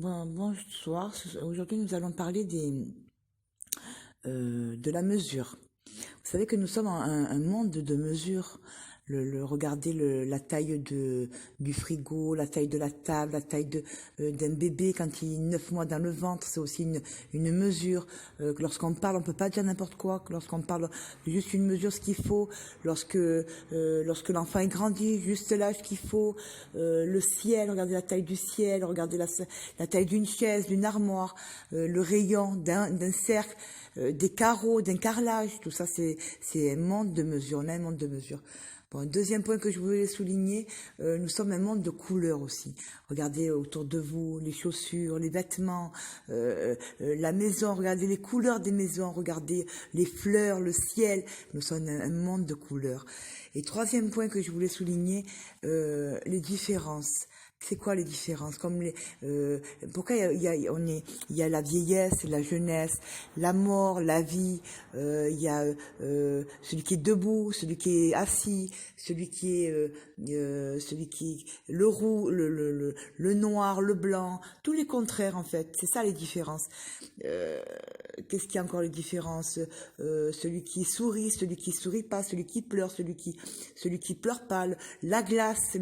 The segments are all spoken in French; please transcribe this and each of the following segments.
Bonsoir. Aujourd'hui, nous allons parler de la mesure. Vous savez que nous sommes un monde de mesures. Regardez la taille du frigo, la taille de la table, la taille d'un bébé quand il est 9 mois dans le ventre, c'est aussi une mesure. Lorsqu'on parle, on peut pas dire n'importe quoi. Lorsqu'on parle, juste une mesure, ce qu'il faut. Lorsque l'enfant est grandi, juste l'âge qu'il faut. Le ciel, regardez la taille du ciel, regardez la taille d'une chaise, d'une armoire, le rayon d'un cercle, des carreaux, d'un carrelage. Tout ça, c'est un monde de mesure. On a un monde de mesure. Bon, un deuxième point que je voulais souligner, nous sommes un monde de couleurs aussi. Regardez autour de vous les chaussures, les vêtements, la maison, regardez les couleurs des maisons, regardez les fleurs, le ciel. Nous sommes un monde de couleurs. Et troisième point que je voulais souligner, les différences. C'est quoi les différences? Pourquoi il y a la vieillesse, la jeunesse, la mort, la vie. Il y a celui qui est debout, celui qui est assis, celui qui est le roux, le noir, le blanc, tous les contraires en fait. C'est ça les différences. Qu'est-ce qu'il y a encore les différences? Celui qui sourit, celui qui sourit pas, celui qui pleure, celui qui pleure pas, la glace,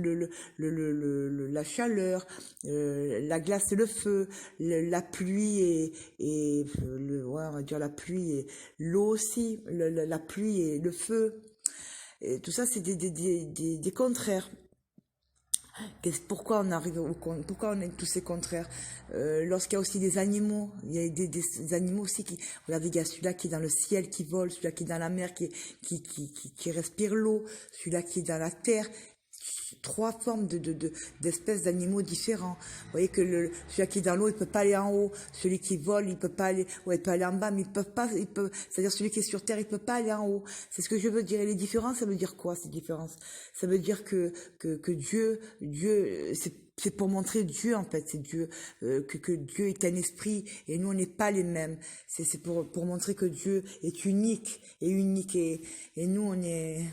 la chaleur, la glace et le feu, la pluie ouais, on va dire la pluie et l'eau aussi, la pluie et le feu. Et tout ça, c'est des contraires. Pourquoi on arrive pourquoi on est tous ces contraires? Lorsqu'il y a aussi des animaux, il y a des animaux aussi regardez, il y a celui-là qui est dans le ciel qui vole, celui-là qui est dans la mer qui respire l'eau, celui-là qui est dans la terre. Trois formes d'espèces d'animaux différents. Vous voyez que celui qui est dans l'eau, il peut pas aller en haut. Celui qui vole, il peut pas aller, ouais, il peut aller en bas, mais c'est-à-dire celui qui est sur terre, il peut pas aller en haut. C'est ce que je veux dire. Et les différences, ça veut dire quoi, ces différences? Ça veut dire que Dieu, c'est pour montrer Dieu en fait, c'est Dieu, que Dieu est un esprit et nous on n'est pas les mêmes. C'est pour montrer que Dieu est unique et nous on est